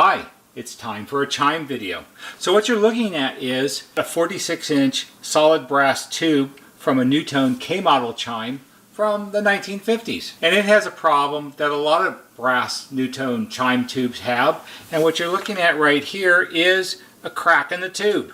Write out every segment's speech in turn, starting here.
Hi, it's time for a chime video. So what you're looking at is a 46-inch solid brass tube from a NuTone K-model chime from the 1950s. And it has a problem that a lot of brass NuTone chime tubes have. And what you're looking at right here is a crack in the tube.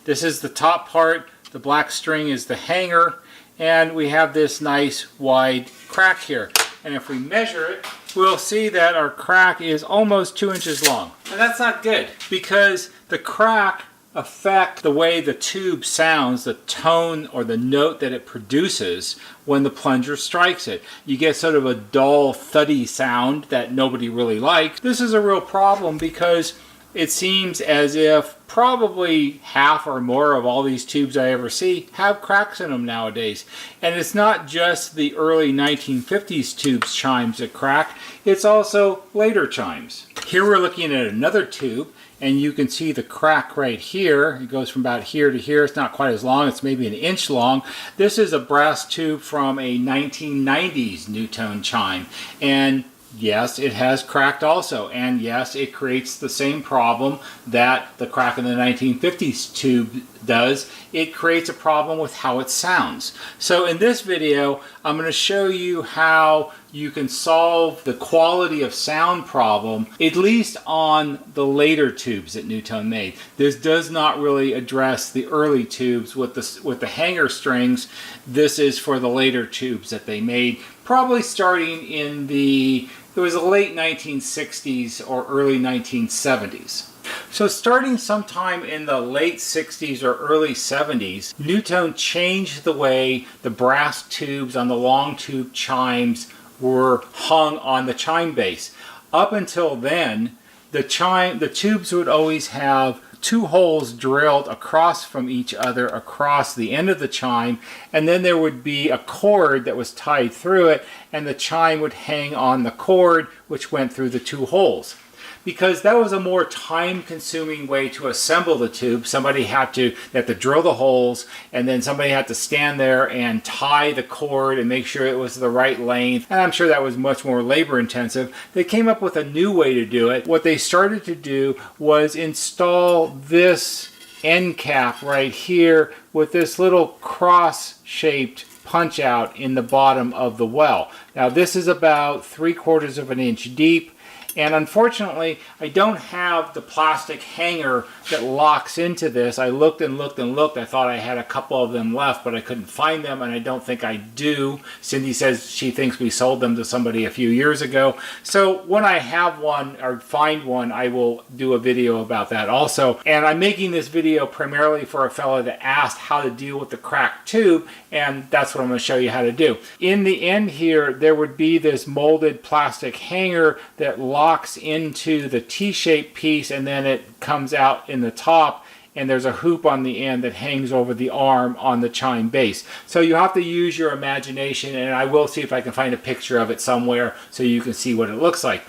This is the top part, the black string is the hanger, and we have this nice wide crack here. And if we measure it, we'll see that our crack is almost 2 inches long. And that's not good because the crack affects the way the tube sounds, the tone or the note that it produces when the plunger strikes it. You get sort of a dull, thuddy sound that nobody really likes. This is a real problem because it seems as if probably half or more of all these tubes I ever see have cracks in them nowadays. And it's not just the early 1950s tubes chimes that crack, it's also later chimes. Here we're looking at another tube, and you can see the crack right here. It goes from about here to here. It's not quite as long, it's maybe an inch long. This is a brass tube from a 1990s NuTone chime, and yes, it has cracked also, and yes, it creates the same problem that the crack in the 1950s tube does. It creates a problem with how it sounds. So in this video, I'm going to show you how you can solve the quality of sound problem, at least on the later tubes that NuTone made. This does not really address the early tubes with the hanger strings. This is for the later tubes that they made, probably starting in the late 1960s or early 1970s. So starting sometime in the late 60s or early 70s, NuTone changed the way the brass tubes on the Long Tube Chimes were hung on the chime base. Up until then, the tubes would always have two holes drilled across from each other across the end of the chime, and then there would be a cord that was tied through it, and the chime would hang on the cord which went through the two holes. Because that was a more time-consuming way to assemble the tube. Somebody had to drill the holes, and then somebody had to stand there and tie the cord and make sure it was the right length. And I'm sure that was much more labor-intensive. They came up with a new way to do it. What they started to do was install this end cap right here with this little cross-shaped punch out in the bottom of the well. Now this is about 3/4 of an inch deep. And unfortunately, I don't have the plastic hanger that locks into this. I looked and looked and looked. I thought I had a couple of them left, but I couldn't find them, and I don't think I do. Cindy says she thinks we sold them to somebody a few years ago. So when I have one or find one, I will do a video about that also. And I'm making this video primarily for a fellow that asked how to deal with the cracked tube, and that's what I'm going to show you how to do. In the end here, there would be this molded plastic hanger that locks into the T-shaped piece, and then it comes out in the top, and there's a hoop on the end that hangs over the arm on the chime base. So you have to use your imagination, and I will see if I can find a picture of it somewhere so you can see what it looks like.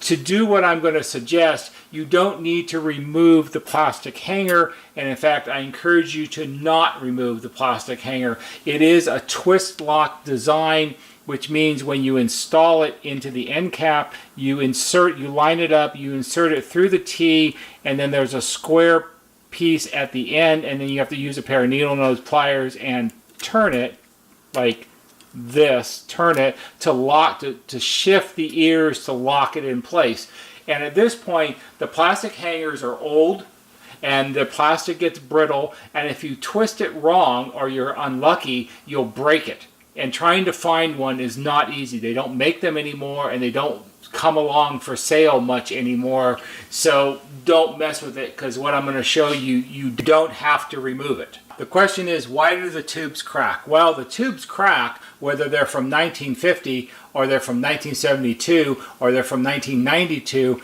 To do what I'm going to suggest, you don't need to remove the plastic hanger, and in fact I encourage you to not remove the plastic hanger. It is a twist lock design, which means when you install it into the end cap, you line it up, you insert it through the T, and then there's a square piece at the end, and then you have to use a pair of needle nose pliers and turn it like this, turn it to lock, to shift the ears to lock it in place. And at this point, the plastic hangers are old, and the plastic gets brittle, and if you twist it wrong or you're unlucky, you'll break it. And trying to find one is not easy. They don't make them anymore, and they don't come along for sale much anymore. So don't mess with it, because what I'm going to show you, you don't have to remove it. The question is, why do the tubes crack? Well, the tubes crack whether they're from 1950 or they're from 1972 or they're from 1992,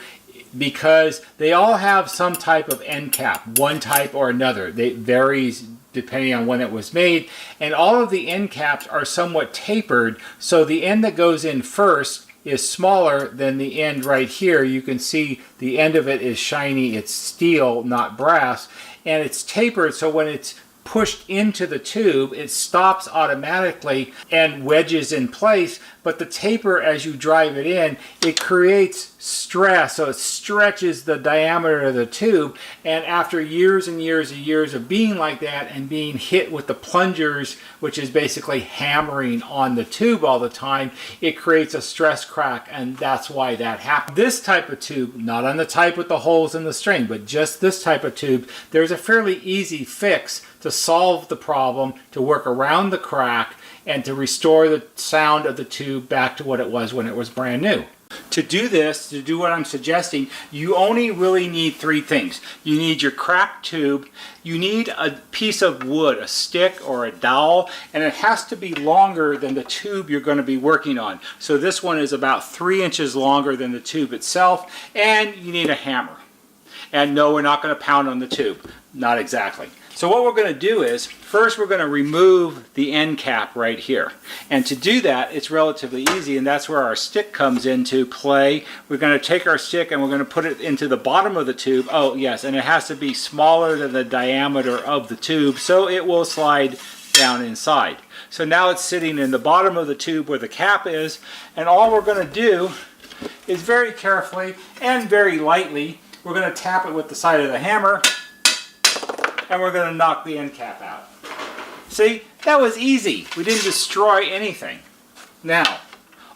because they all have some type of end cap, one type or another. It varies depending on when it was made, and all of the end caps are somewhat tapered, so the end that goes in first is smaller than the end right here. You can see the end of it is shiny, it's steel, not brass, and it's tapered, so when it's pushed into the tube, it stops automatically and wedges in place, but the taper, as you drive it in, it creates stress, so it stretches the diameter of the tube, and after years and years and years of being like that and being hit with the plungers, which is basically hammering on the tube all the time, it creates a stress crack, and that's why that happens. This type of tube, not on the type with the holes in the string, but just this type of tube, there's a fairly easy fix to solve the problem, to work around the crack, and to restore the sound of the tube back to what it was when it was brand new. To do this, to do what I'm suggesting, you only really need three things. You need your cracked tube, you need a piece of wood, a stick or a dowel, and it has to be longer than the tube you're going to be working on. So this one is about 3 inches longer than the tube itself, and you need a hammer. And no, we're not going to pound on the tube. Not exactly. So what we're going to do is, first we're going to remove the end cap right here. And to do that, it's relatively easy, and that's where our stick comes into play. We're going to take our stick and we're going to put it into the bottom of the tube. Oh yes, and it has to be smaller than the diameter of the tube, so it will slide down inside. So now it's sitting in the bottom of the tube where the cap is, and all we're going to do is very carefully and very lightly, we're going to tap it with the side of the hammer, and we're going to knock the end cap out. See, that was easy. We didn't destroy anything. Now,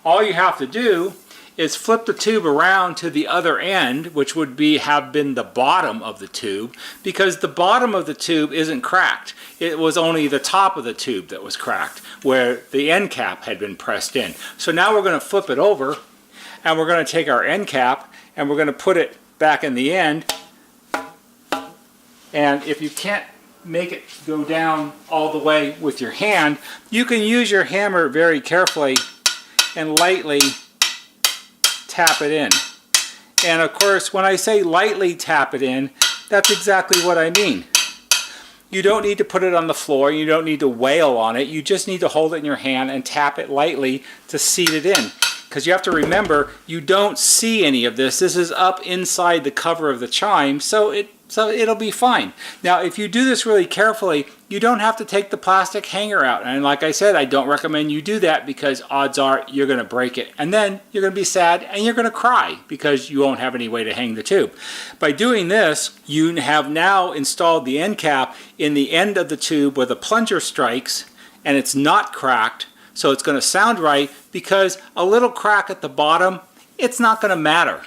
all you have to do is flip the tube around to the other end, which would have been the bottom of the tube, because the bottom of the tube isn't cracked. It was only the top of the tube that was cracked, where the end cap had been pressed in. So now we're going to flip it over, and we're going to take our end cap, and we're going to put it back in the end. And if you can't make it go down all the way with your hand, you can use your hammer very carefully and lightly tap it in. And of course, when I say lightly tap it in, that's exactly what I mean. You don't need to put it on the floor, you don't need to wail on it, you just need to hold it in your hand and tap it lightly to seat it in. Because you have to remember, you don't see any of this. This is up inside the cover of the chime, so it'll be fine. Now, if you do this really carefully, you don't have to take the plastic hanger out. And like I said, I don't recommend you do that because odds are you're going to break it. And then you're going to be sad and you're going to cry because you won't have any way to hang the tube. By doing this, you have now installed the end cap in the end of the tube where the plunger strikes, and it's not cracked. So it's going to sound right, because a little crack at the bottom, it's not going to matter.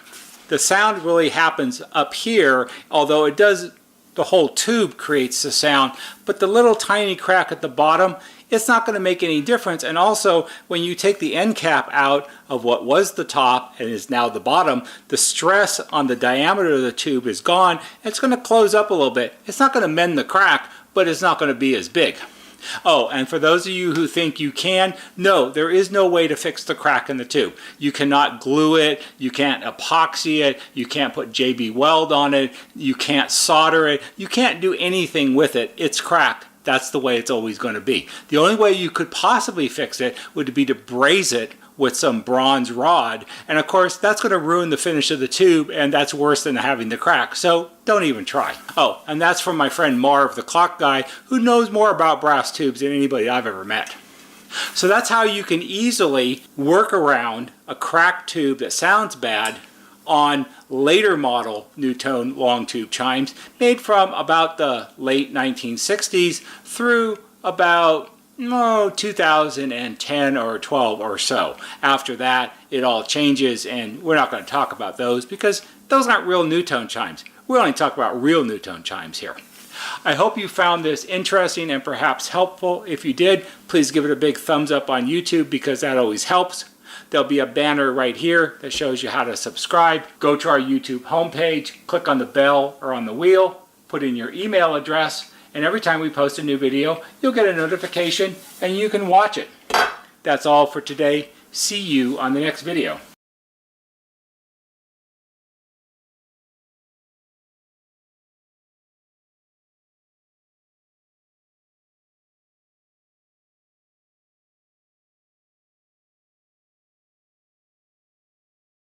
The sound really happens up here, although it does, the whole tube creates the sound, but the little tiny crack at the bottom, it's not going to make any difference. And also, when you take the end cap out of what was the top and is now the bottom, the stress on the diameter of the tube is gone. It's going to close up a little bit. It's not going to mend the crack, but it's not going to be as big. Oh, and for those of you who think you can, no, there is no way to fix the crack in the tube. You cannot glue it, you can't epoxy it, you can't put JB Weld on it, you can't solder it, you can't do anything with it. It's cracked. That's the way it's always going to be. The only way you could possibly fix it would be to braze it with some bronze rod, and of course that's going to ruin the finish of the tube, and that's worse than having the crack, so don't even try. Oh, and that's from my friend Marv, the clock guy, who knows more about brass tubes than anybody I've ever met. So that's how you can easily work around a cracked tube that sounds bad on later model NuTone long tube chimes made from about the late 1960s through about 2010 or 12 or so. After that, it all changes, and we're not going to talk about those because those aren't real NuTone chimes. We only talk about real NuTone chimes here. I hope you found this interesting and perhaps helpful. If you did, please give it a big thumbs up on YouTube because that always helps. There'll be a banner right here that shows you how to subscribe. Go to our YouTube homepage, click on the bell or on the wheel, put in your email address, and every time we post a new video, you'll get a notification and you can watch it. That's all for today. See you on the next video.